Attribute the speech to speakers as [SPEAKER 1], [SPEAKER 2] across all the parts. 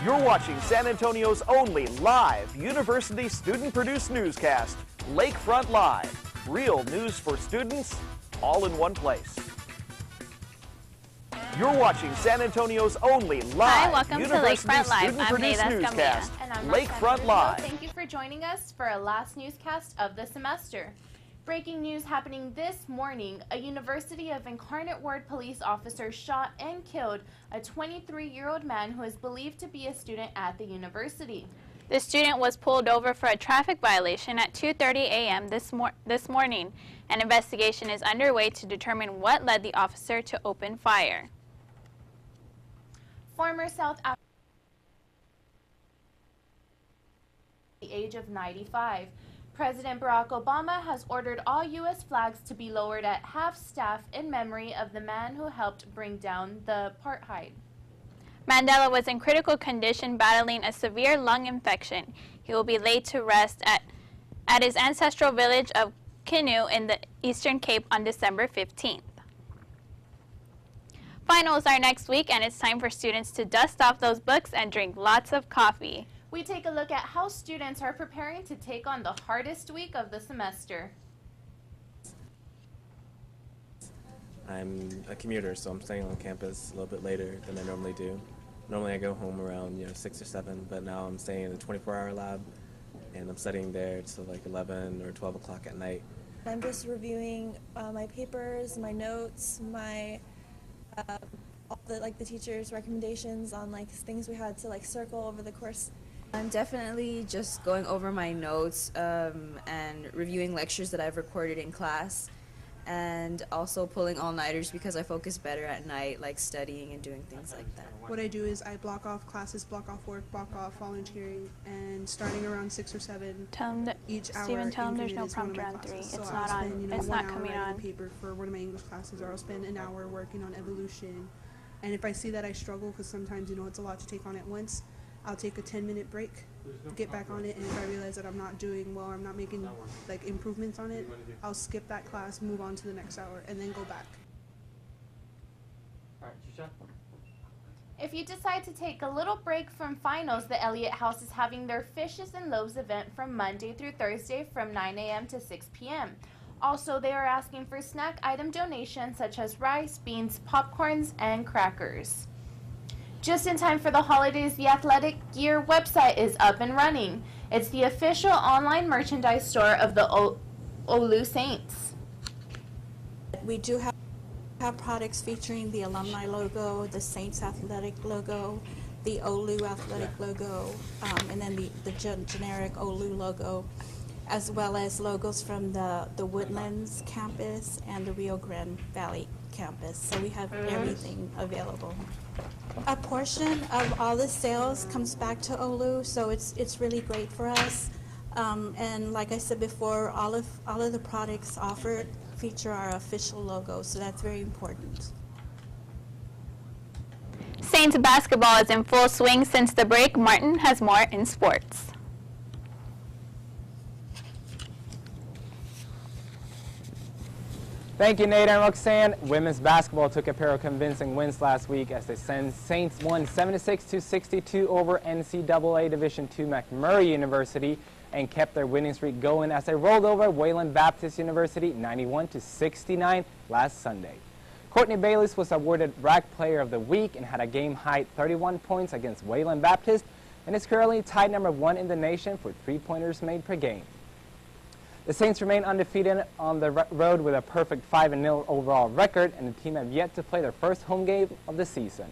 [SPEAKER 1] You're watching San Antonio's only live university student-produced newscast, Lakefront Live. Real news for students, all in one place. You're watching San Antonio's only live university student-produced newscast, Lakefront Live.
[SPEAKER 2] Thank you for joining us for our last newscast of the semester. Breaking news happening this morning, a University of Incarnate Word police officer shot and killed a 23-year-old man who is believed to be a student at the university.
[SPEAKER 3] The student was pulled over for a traffic violation at 2:30 a.m. this morning. An investigation is underway to determine what led the officer to open fire.
[SPEAKER 2] Former South African at the age of 95. President Barack Obama has ordered all U.S. flags to be lowered at half-staff in memory of the man who helped bring down the apartheid.
[SPEAKER 3] Mandela was in critical condition battling a severe lung infection. He will be laid to rest at his ancestral village of Kinu in the Eastern Cape on December 15th. Finals are next week, and it's time for students to dust off those books and drink lots of coffee.
[SPEAKER 2] We take a look at how students are preparing to take on the hardest week of the semester.
[SPEAKER 4] I'm a commuter, so I'm staying on campus a little bit later than I normally do. Normally I go home around 6 or 7, but now I'm staying in the 24-hour lab, and I'm studying there till like 11 or 12 o'clock at night.
[SPEAKER 5] I'm just reviewing my papers, my notes, my all the teachers' recommendations on things we had to circle over the course.
[SPEAKER 6] I'm definitely just going over my notes and reviewing lectures that I've recorded in class, and also pulling all-nighters because I focus better at night, like studying and doing things like that.
[SPEAKER 7] What I do is I block off classes, block off work, block off volunteering, and starting around 6 or 7 each hour.
[SPEAKER 3] Steven, tell him there's no prompter on 3. It's not on. It's not coming on.
[SPEAKER 7] Paper for one of my English classes, or I'll spend an hour working on evolution. And if I see that I struggle, because sometimes it's a lot to take on at once, I'll take a 10-minute break, get back on it, and if I realize that I'm not doing well, I'm not making improvements on it, I'll skip that class, move on to the next hour, and then go back.
[SPEAKER 2] If you decide to take a little break from finals, the Elliott House is having their Fishes and Loaves event from Monday through Thursday from 9 a.m. to 6 p.m. Also, they are asking for snack item donations such as rice, beans, popcorns, and crackers. Just in time for the holidays, the Athletic Gear website is up and running. It's the official online merchandise store of the Olu Saints.
[SPEAKER 8] We do have products featuring the alumni logo, the Saints athletic logo, the Olu athletic logo, and then the generic Olu logo, as well as logos from the Woodlands campus and the Rio Grande Valley campus. So we have everything available. A portion of all the sales comes back to Olu, so it's really great for us. And like I said before, all of the products offered feature our official logo, so that's very important.
[SPEAKER 3] Saints basketball is in full swing since the break. Martin has more in sports.
[SPEAKER 9] Thank you, Nate and Roxanne. Women's basketball took a pair of convincing wins last week as the Saints won 76-62 over NCAA Division II McMurray University and kept their winning streak going as they rolled over Wayland Baptist University 91-69 last Sunday. Courtney Bayless was awarded RAC Player of the Week and had a game-high 31 points against Wayland Baptist and is currently tied #1 in the nation for three-pointers made per game. The Saints remain undefeated on the road with a perfect 5-0 overall record, and the team have yet to play their first home game of the season.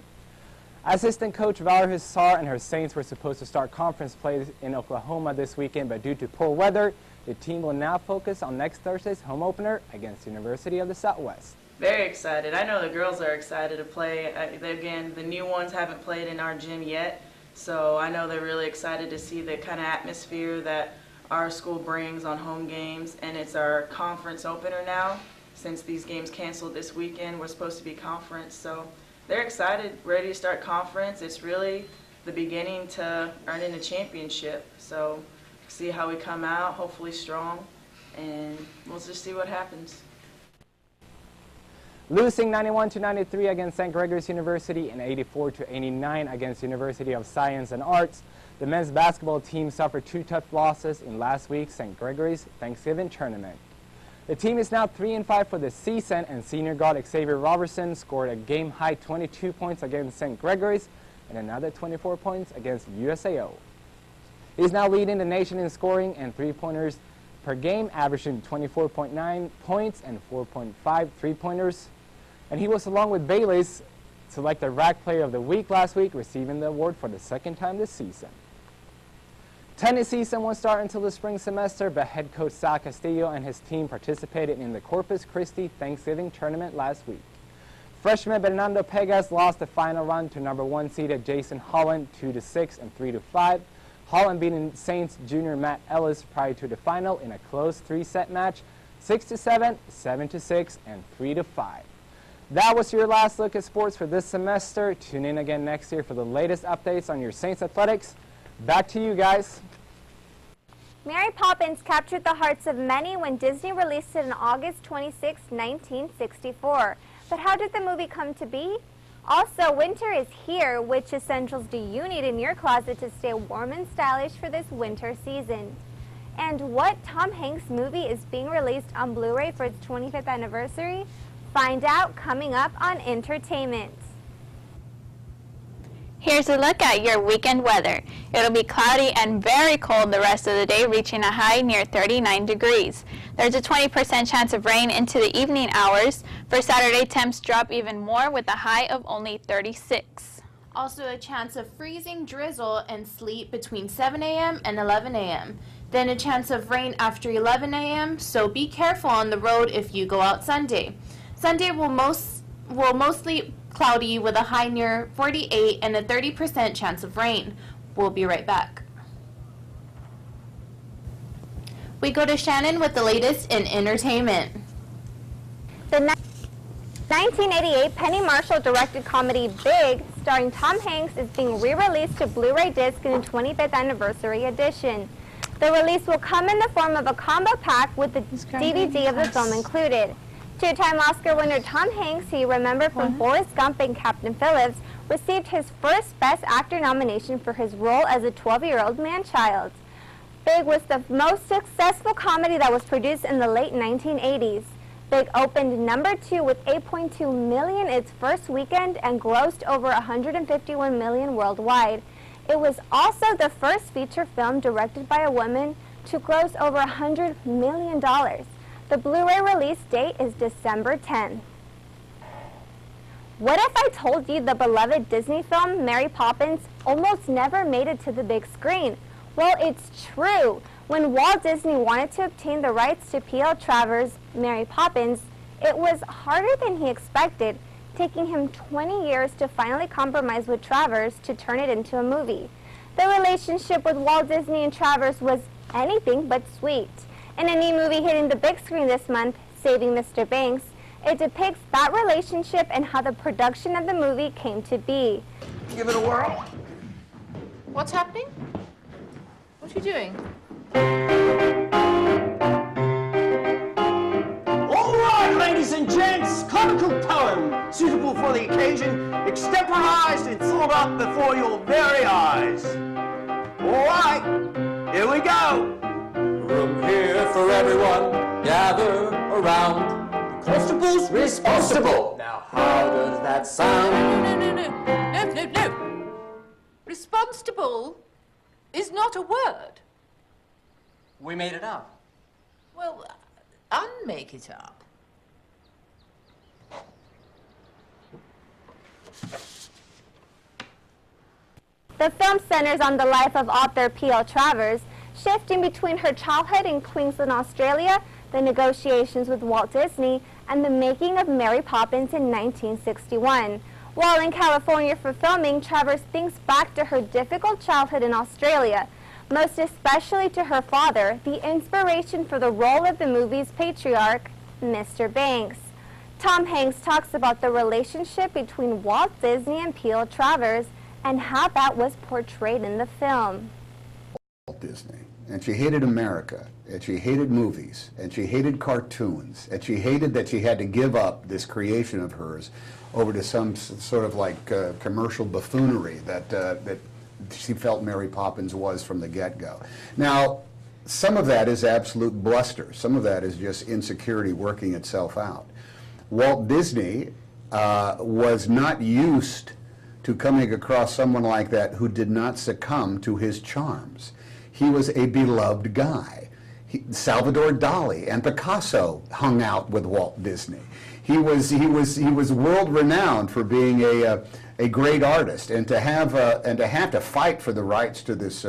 [SPEAKER 9] Assistant coach Valerie Hussar and her Saints were supposed to start conference play in Oklahoma this weekend, but due to poor weather, the team will now focus on next Thursday's home opener against University of the Southwest.
[SPEAKER 10] Very excited. I know the girls are excited to play. Again, the new ones haven't played in our gym yet, so I know they're really excited to see the kind of atmosphere that our school brings on home games, and it's our conference opener now. Since these games canceled this weekend, we're supposed to be conference, so they're excited, ready to start conference. It's really the beginning to earning a championship, so see how we come out, hopefully strong, and we'll just see what happens.
[SPEAKER 9] losing 91-93 against St. Gregory's University and 84-89 against University of Science and Arts. The men's basketball team suffered 2 tough losses in last week's St. Gregory's Thanksgiving tournament. The team is now 3-5 for the season, and senior guard Xavier Robertson scored a game-high 22 points against St. Gregory's and another 24 points against USAO. He's now leading the nation in scoring and three-pointers per game, averaging 24.9 points and 4.5 three-pointers. And he was, along with Bayless, selected RAC Player of the Week last week, receiving the award for the second time this season. Tennis season won't start until the spring semester, but head coach Sal Castillo and his team participated in the Corpus Christi Thanksgiving tournament last week. Freshman Bernardo Pegas lost the final round to number 1 seeded Jason Holland 2-6 and 3-5. Holland beating Saints junior Matt Ellis prior to the final in a close 3-set match, 6-7, 7-6, and 3-5. That was your last look at sports for this semester. Tune in again next year for the latest updates on your Saints athletics. Back to you guys.
[SPEAKER 11] Mary Poppins captured the hearts of many when Disney released it on August 26, 1964. But how did the movie come to be? Also, winter is here. Which essentials do you need in your closet to stay warm and stylish for this winter season? And what Tom Hanks movie is being released on Blu-ray for its 25th anniversary? Find out coming up on Entertainment.
[SPEAKER 3] Here's a look at your weekend weather. It'll be cloudy and very cold the rest of the day, reaching a high near 39 degrees. There's a 20% chance of rain into the evening hours. For Saturday, temps drop even more with a high of only 36.
[SPEAKER 2] Also a chance of freezing, drizzle, and sleet between 7 a.m. and 11 a.m. Then a chance of rain after 11 a.m., so be careful on the road if you go out Sunday. Sunday will mostly cloudy with a high near 48 and a 30% chance of rain. We'll be right back. We go to Shannon with the latest in entertainment.
[SPEAKER 11] The 1988 Penny Marshall directed comedy Big, starring Tom Hanks, is being re-released to Blu-ray disc in a 25th anniversary edition. The release will come in the form of a combo pack with the DVD of the film included. Two-time Oscar winner Tom Hanks, who you remember from Forrest Gump and Captain Phillips, received his first Best Actor nomination for his role as a 12-year-old man-child. Big was the most successful comedy that was produced in the late 1980s. Big opened number 2 with $8.2 million its first weekend and grossed over $151 million worldwide. It was also the first feature film directed by a woman to gross over $100 million. The Blu-ray release date is December 10th. What if I told you the beloved Disney film Mary Poppins almost never made it to the big screen? Well, it's true. When Walt Disney wanted to obtain the rights to P.L. Travers' Mary Poppins, it was harder than he expected, taking him 20 years to finally compromise with Travers to turn it into a movie. The relationship with Walt Disney and Travers was anything but sweet. In a new movie hitting the big screen this month, Saving Mr. Banks, it depicts that relationship and how the production of the movie came to be.
[SPEAKER 12] Give it a whirl.
[SPEAKER 13] What's happening? What are you doing?
[SPEAKER 12] All right, ladies and gents, comical poem suitable for the occasion, extemporized and thought up before your very eyes. All right, here we go.
[SPEAKER 14] Room here for everyone, gather around. The constable's responsible. Now how does that sound?
[SPEAKER 13] No. Responsible is not a word.
[SPEAKER 14] We made it up.
[SPEAKER 13] Well, unmake it up.
[SPEAKER 11] The film centers on the life of author P.L. Travers, shifting between her childhood in Queensland, Australia, the negotiations with Walt Disney, and the making of Mary Poppins in 1961. While in California for filming, Travers thinks back to her difficult childhood in Australia, most especially to her father, the inspiration for the role of the movie's patriarch, Mr. Banks. Tom Hanks talks about the relationship between Walt Disney and P.L. Travers and how that was portrayed in the film.
[SPEAKER 15] Walt Disney and she hated America, and she hated movies, and she hated cartoons, and she hated that she had to give up this creation of hers over to some sort of like commercial buffoonery that she felt Mary Poppins was from the get-go. Now, some of that is absolute bluster. Some of that is just insecurity working itself out. Walt Disney was not used to coming across someone like that who did not succumb to his charms. He was a beloved guy. Salvador Dali and Picasso hung out with Walt Disney. He was world renowned for being a great artist, and to have to fight for the rights to this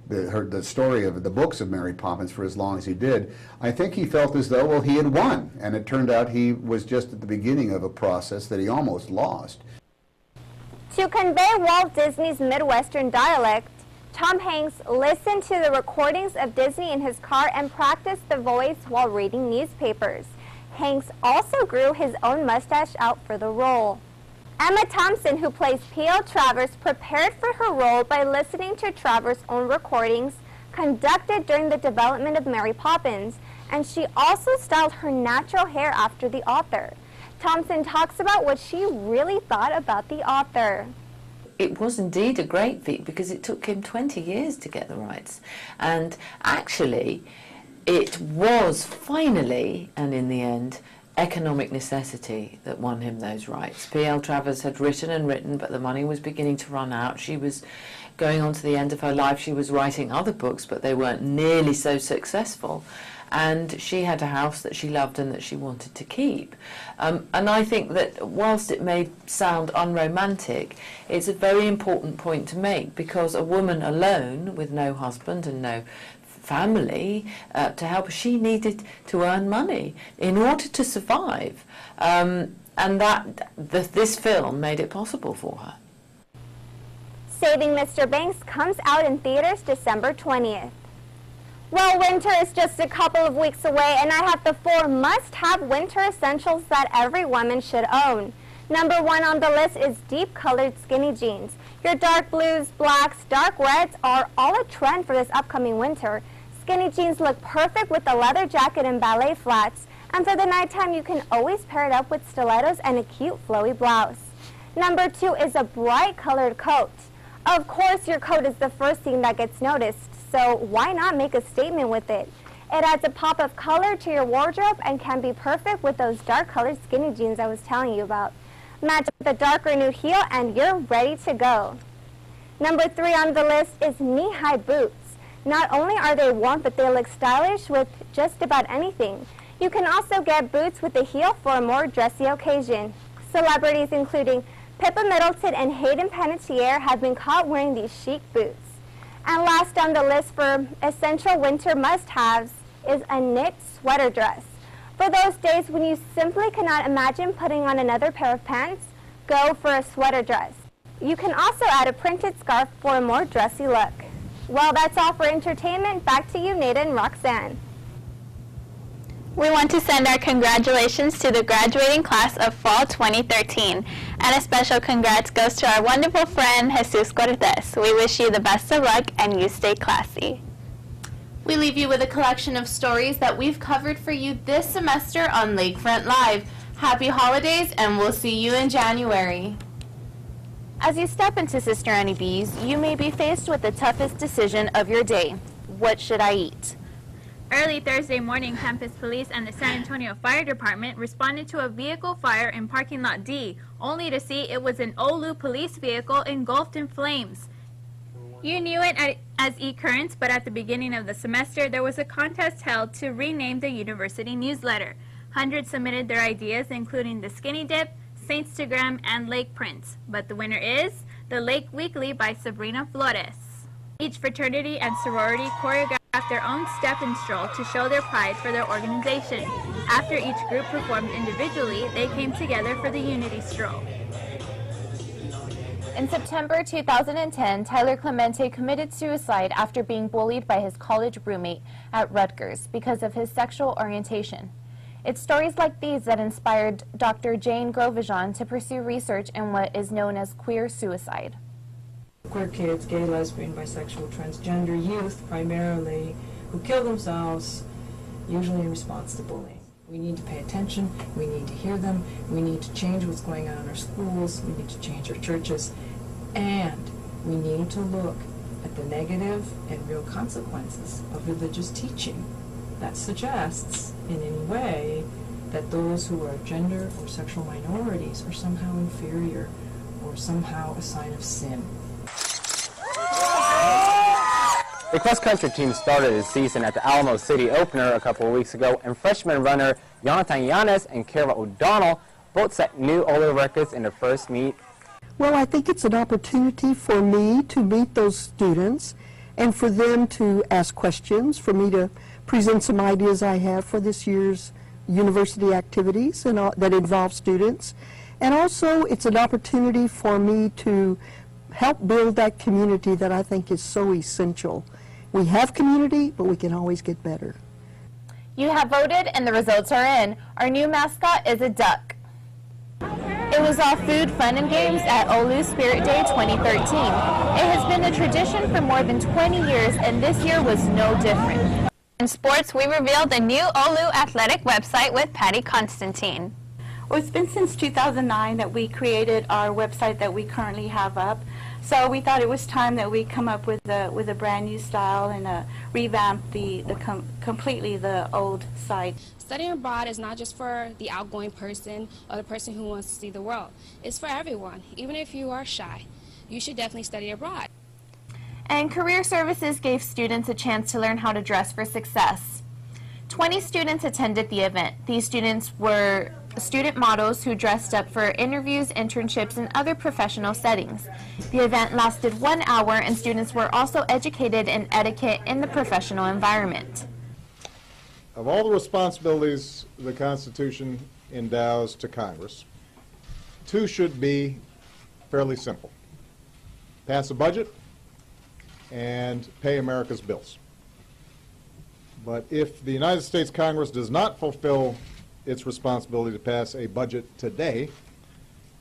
[SPEAKER 15] the story of the books of Mary Poppins for as long as he did. I think he felt as though, well, he had won, and it turned out he was just at the beginning of a process that he almost lost.
[SPEAKER 11] To convey Walt Disney's Midwestern dialect, Tom Hanks listened to the recordings of Disney in his car and practiced the voice while reading newspapers. Hanks also grew his own mustache out for the role. Emma Thompson, who plays P.L. Travers, prepared for her role by listening to Travers' own recordings conducted during the development of Mary Poppins, and she also styled her natural hair after the author. Thompson talks about what she really thought about the author.
[SPEAKER 16] It was indeed a great feat because it took him 20 years to get the rights. And actually, it was finally, and in the end, economic necessity that won him those rights. P.L. Travers had written and written, but the money was beginning to run out. She was going on to the end of her life. She was writing other books, but they weren't nearly so successful. And she had a house that she loved and that she wanted to keep. And I think that whilst it may sound unromantic, it's a very important point to make, because a woman alone with no husband and no family to help her, she needed to earn money in order to survive. And this film made it possible for her.
[SPEAKER 11] Saving Mr. Banks comes out in theaters December 20th. Well, winter is just a couple of weeks away, and I have the 4 must-have winter essentials that every woman should own. Number 1 on the list is deep-colored skinny jeans. Your dark blues, blacks, dark reds are all a trend for this upcoming winter. Skinny jeans look perfect with a leather jacket and ballet flats, and for the nighttime you can always pair it up with stilettos and a cute flowy blouse. Number 2 is a bright-colored coat. Of course, your coat is the first thing that gets noticed, so why not make a statement with it? It adds a pop of color to your wardrobe and can be perfect with those dark-colored skinny jeans I was telling you about. Match with a darker nude heel and you're ready to go. Number 3 on the list is knee-high boots. Not only are they warm, but they look stylish with just about anything. You can also get boots with a heel for a more dressy occasion. Celebrities including Pippa Middleton and Hayden Panettiere have been caught wearing these chic boots. And last on the list for essential winter must-haves is a knit sweater dress. For those days when you simply cannot imagine putting on another pair of pants, go for a sweater dress. You can also add a printed scarf for a more dressy look. Well, that's all for entertainment. Back to you, Nada and Roxanne.
[SPEAKER 3] We want to send our congratulations to the graduating class of Fall 2013. And a special congrats goes to our wonderful friend, Jesus Cortez. We wish you the best of luck and you stay classy.
[SPEAKER 2] We leave you with a collection of stories that we've covered for you this semester on Lakefront Live. Happy holidays, and we'll see you in January. As you step into Sister Annie B's, you may be faced with the toughest decision of your day. What should I eat?
[SPEAKER 3] Early Thursday morning, Campus Police and the San Antonio Fire Department responded to a vehicle fire in parking lot D, only to see it was an Olu police vehicle engulfed in flames. You knew it as E-Currents, but at the beginning of the semester, there was a contest held to rename the university newsletter. Hundreds submitted their ideas, including the Skinny Dip, Saintstagram, and Lake Prince. But the winner is the Lake Weekly by Sabrina Flores. Each fraternity and sorority choreographed their own step and stroll to show their pride for their organization. After each group performed individually, they came together for the Unity Stroll.
[SPEAKER 2] In September 2010, Tyler Clemente committed suicide after being bullied by his college roommate at Rutgers because of his sexual orientation. It's stories like these that inspired Dr. Jane Grovijan to pursue research in what is known as queer suicide.
[SPEAKER 17] queer kids, gay, lesbian, bisexual, transgender youth primarily, who kill themselves, usually in response to bullying. We need to pay attention, we need to hear them, we need to change what's going on in our schools, we need to change our churches, and we need to look at the negative and real consequences of religious teaching that suggests in any way that those who are gender or sexual minorities are somehow inferior or somehow a sign of sin.
[SPEAKER 9] The cross-country team started its season at the Alamo City opener a couple of weeks ago, and freshman runner Jonathan Yanes and Kara O'Donnell both set new Olu records in their first meet.
[SPEAKER 18] Well, I think it's an opportunity for me to meet those students and for them to ask questions, for me to present some ideas I have for this year's university activities and that involve students. And also, it's an opportunity for me to help build that community that I think is so essential. We have community, but we can always get better.
[SPEAKER 2] You have voted and the results are in. Our new mascot is a duck. It was all food, fun, and games at Olu Spirit Day 2013. It has been a tradition for more than 20 years, and this year was no different.
[SPEAKER 3] In sports, we revealed a new Olu athletic website with Patty Constantine.
[SPEAKER 19] Well, it's been since 2009 that we created our website that we currently have up. So we thought it was time that we come up with a brand new style and revamp completely the old site.
[SPEAKER 20] Studying abroad is not just for the outgoing person or the person who wants to see the world. It's for everyone. Even if you are shy, you should definitely study abroad.
[SPEAKER 2] And Career Services gave students a chance to learn how to dress for success. 20 students attended the event. These students were student models who dressed up for interviews, internships, and other professional settings. The event lasted 1 hour, and students were also educated in etiquette in the professional environment.
[SPEAKER 21] Of all the responsibilities the Constitution endows to Congress, 2 should be fairly simple: pass a budget and pay America's bills. But if the United States Congress does not fulfill its responsibility to pass a budget today,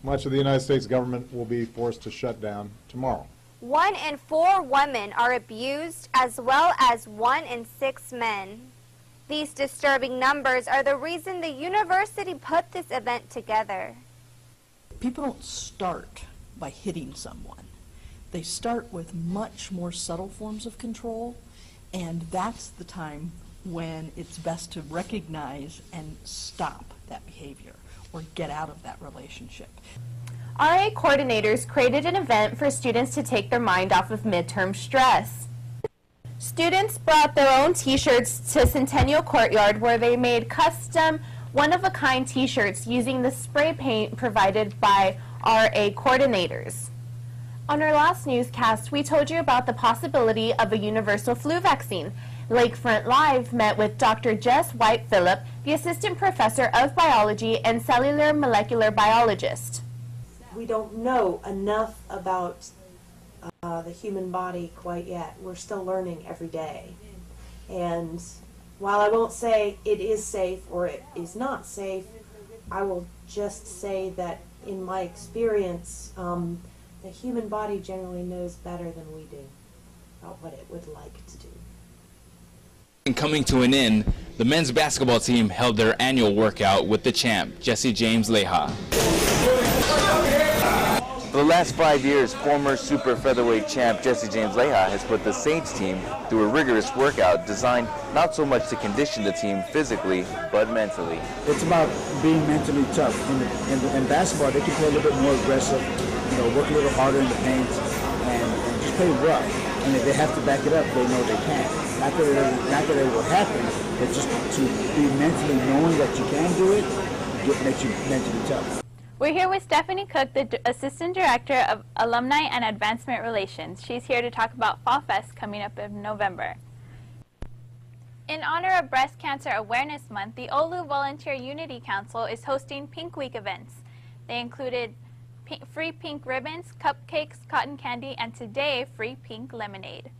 [SPEAKER 21] much of the United States government will be forced to shut down tomorrow.
[SPEAKER 11] 1 in 4 women are abused, as well as 1 in 6 men. These disturbing numbers are the reason the university put this event together.
[SPEAKER 22] People don't start by hitting someone. They start with much more subtle forms of control, and that's the time when it's best to recognize and stop that behavior or get out of that relationship.
[SPEAKER 2] RA coordinators created an event for students to take their mind off of midterm stress. Students brought their own t-shirts to Centennial Courtyard, where they made custom, one-of-a-kind t-shirts using the spray paint provided by RA coordinators. On our last newscast, we told you about the possibility of a universal flu vaccine. Lakefront Live met with Dr. Jess White-Phillip, the Assistant Professor of Biology and Cellular Molecular Biologist.
[SPEAKER 23] We don't know enough about the human body quite yet. We're still learning every day. And while I won't say it is safe or it is not safe, I will just say that in my experience, the human body generally knows better than we do about what it would like to do.
[SPEAKER 24] And coming to an end, the men's basketball team held their annual workout with the champ, Jesse James Leha.
[SPEAKER 25] For the last 5 years, former super featherweight champ Jesse James Leha has put the Saints team through a rigorous workout designed not so much to condition the team physically, but mentally.
[SPEAKER 26] It's about being mentally tough. In basketball, they can play a little bit more aggressive, work a little harder in the paint, and just play rough. And if they have to back it up, they know they can. Not that it will happen, but just to be mentally knowing that you can do it, makes you mentally tough.
[SPEAKER 3] We're here with Stephanie Cook, the Assistant Director of Alumni and Advancement Relations. She's here to talk about Fall Fest coming up in November. In honor of Breast Cancer Awareness Month, the Olu Volunteer Unity Council is hosting Pink Week events. They included free pink ribbons, cupcakes, cotton candy, and today, free pink lemonade.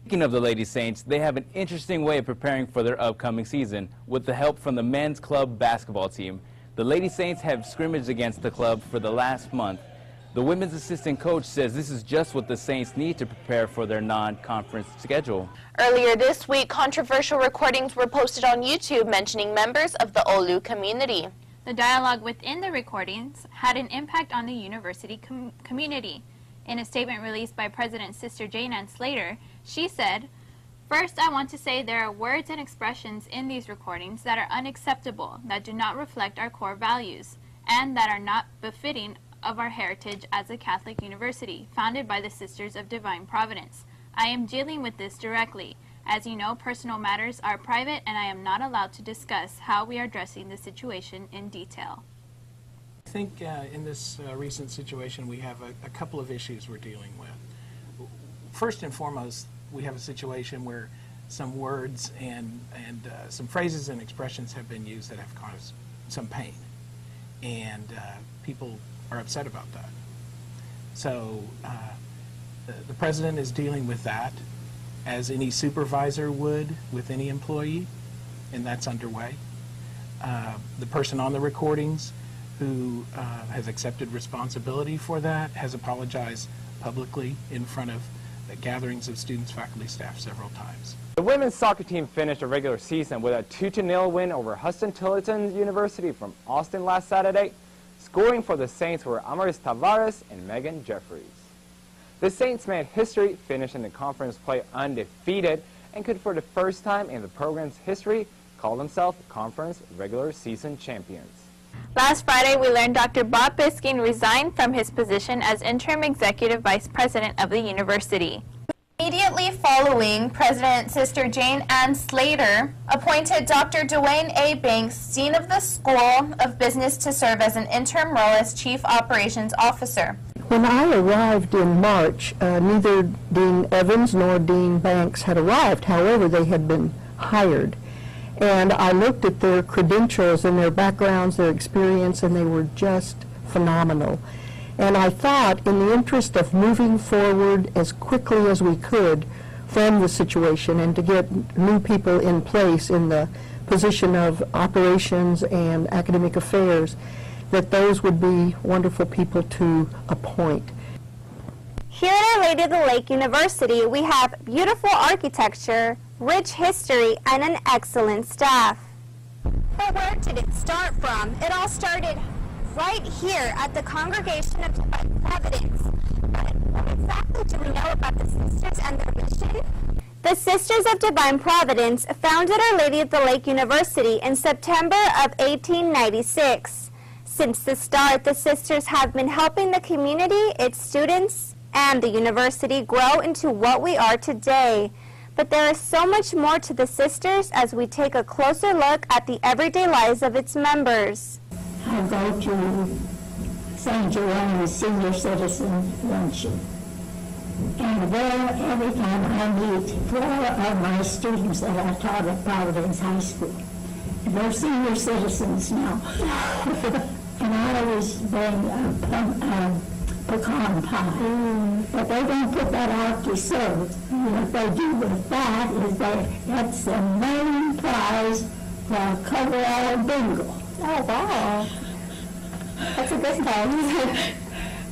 [SPEAKER 27] Speaking of the Lady Saints, they have an interesting way of preparing for their upcoming season with the help from the men's club basketball team. The Lady Saints have scrimmaged against the club for the last month. The women's assistant coach says this is just what the Saints need to prepare for their non-conference schedule.
[SPEAKER 2] Earlier this week, controversial recordings were posted on YouTube mentioning members of the Olu community.
[SPEAKER 3] The dialogue within the recordings had an impact on the university community. In a statement released by President Sister Jane Ann Slater, she said, "First, I want to say there are words and expressions in these recordings that are unacceptable, that do not reflect our core values, and that are not befitting of our heritage as a Catholic university, founded by the Sisters of Divine Providence. I am dealing with this directly. As you know, personal matters are private, and I am not allowed to discuss how we are addressing the situation in detail."
[SPEAKER 1] I think in this recent situation we have a couple of issues we're dealing with. First and foremost, we have a situation where some words and some phrases and expressions have been used that have caused some pain, and people are upset about that. So the president is dealing with that as any supervisor would with any employee, and that's underway. The person on the recordings who has accepted responsibility for that has apologized publicly in front of gatherings of students, faculty, staff several times.
[SPEAKER 9] The women's soccer team finished the regular season with a 2-0 win over Huston-Tillotson University from Austin last Saturday. Scoring for the Saints were Amaris Tavares and Megan Jeffries. The Saints made history, finishing the conference play undefeated, and could for the first time in the program's history call themselves conference regular season champions.
[SPEAKER 3] Last Friday, we learned Dr. Bob Bisking resigned from his position as interim executive vice president of the university.
[SPEAKER 2] Immediately following, President Sister Jane Ann Slater appointed Dr. Dwayne A. Banks, Dean of the School of Business, to serve as an interim role as Chief Operations Officer.
[SPEAKER 18] When I arrived in March, neither Dean Evans nor Dean Banks had arrived. However, they had been hired. And I looked at their credentials and their backgrounds, their experience, and they were just phenomenal. And I thought, in the interest of moving forward as quickly as we could from the situation and to get new people in place in the position of operations and academic affairs, that those would be wonderful people to appoint.
[SPEAKER 11] Here at Our Lady of the Lake University, we have beautiful architecture, rich history, and an excellent staff. But where did it start from? It all started right here at the Congregation of Divine Providence. But what exactly do we know about the sisters and their mission? The Sisters of Divine Providence founded Our Lady of the Lake University in September of 1896. Since the start, the sisters have been helping the community, its students, and the university grow into what we are today. But there is so much more to the sisters as we take a closer look at the everyday lives of its members.
[SPEAKER 4] I go to St. Joanne's Senior Citizen Luncheon. And there, every time I meet 4 of my students that I taught at Providence High School. And they're senior citizens now. And I always bring pecan pie. But they don't put that out to serve. What they do with that is that's the main prize for coverall bingo.
[SPEAKER 11] Oh, wow. That's a good thing.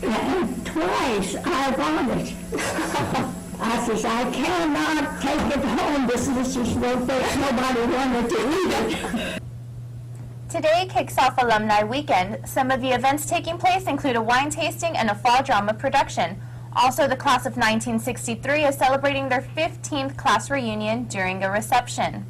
[SPEAKER 4] And twice I won it. I says, I cannot take it home. This is just no place. Nobody wanted to eat it.
[SPEAKER 2] Today kicks off Alumni Weekend. Some of the events taking place include a wine tasting and a fall drama production. Also, the class of 1963 is celebrating their 15th class reunion during a reception.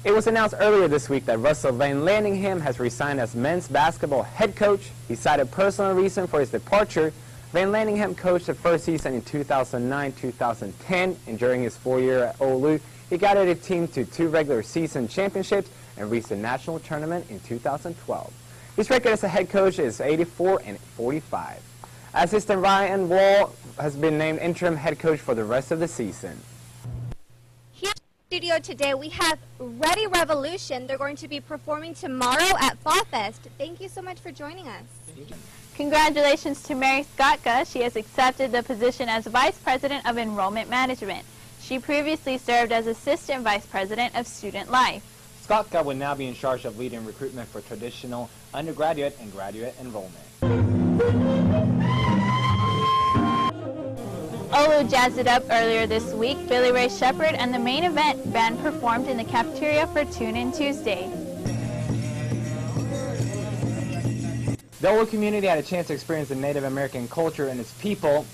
[SPEAKER 9] It was announced earlier this week that Russell Van Landingham has resigned as men's basketball head coach. He cited personal reason for his departure. Van Landingham coached the first season in 2009-2010, and during his 4-year at Olu, he guided a team to 2 regular season championships and reached the national tournament in 2012. His record as a head coach is 84-45. Assistant Ryan Wall has been named interim head coach for the rest of the season.
[SPEAKER 11] Here in the studio today, we have Ready Revolution. They're going to be performing tomorrow at Fall Fest. Thank you so much for joining us.
[SPEAKER 3] Congratulations to Mary Skotka. She has accepted the position as Vice President of Enrollment Management. She previously served as Assistant Vice President of Student Life.
[SPEAKER 9] Skotka will now be in charge of leading recruitment for traditional undergraduate and graduate enrollment.
[SPEAKER 3] Olu jazzed it up earlier this week. Billy Ray Shepherd and the main event band performed in the cafeteria for Tune In Tuesday.
[SPEAKER 9] The Olu community had a chance to experience the Native American culture and its people.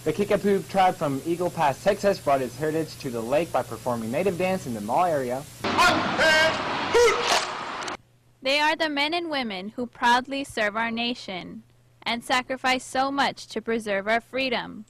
[SPEAKER 9] The Kickapoo tribe from Eagle Pass, Texas brought its heritage to the lake by performing native dance in the mall area.
[SPEAKER 3] They are the men and women who proudly serve our nation and sacrifice so much to preserve our freedom.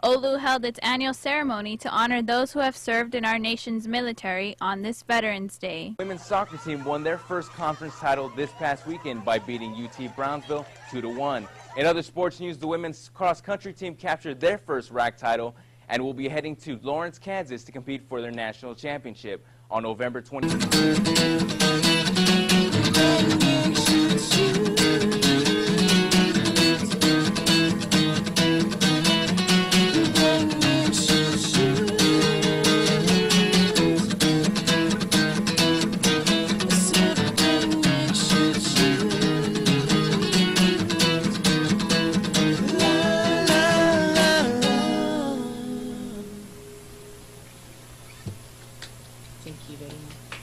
[SPEAKER 3] Olu held its annual ceremony to honor those who have served in our nation's military on this Veterans Day.
[SPEAKER 27] Women's soccer team won their first conference title this past weekend by beating UT Brownsville 2-1. In other sports news, the women's cross-country team captured their first RAC title and will be heading to Lawrence, Kansas to compete for their national championship on November 20th.
[SPEAKER 13] Thank you very much.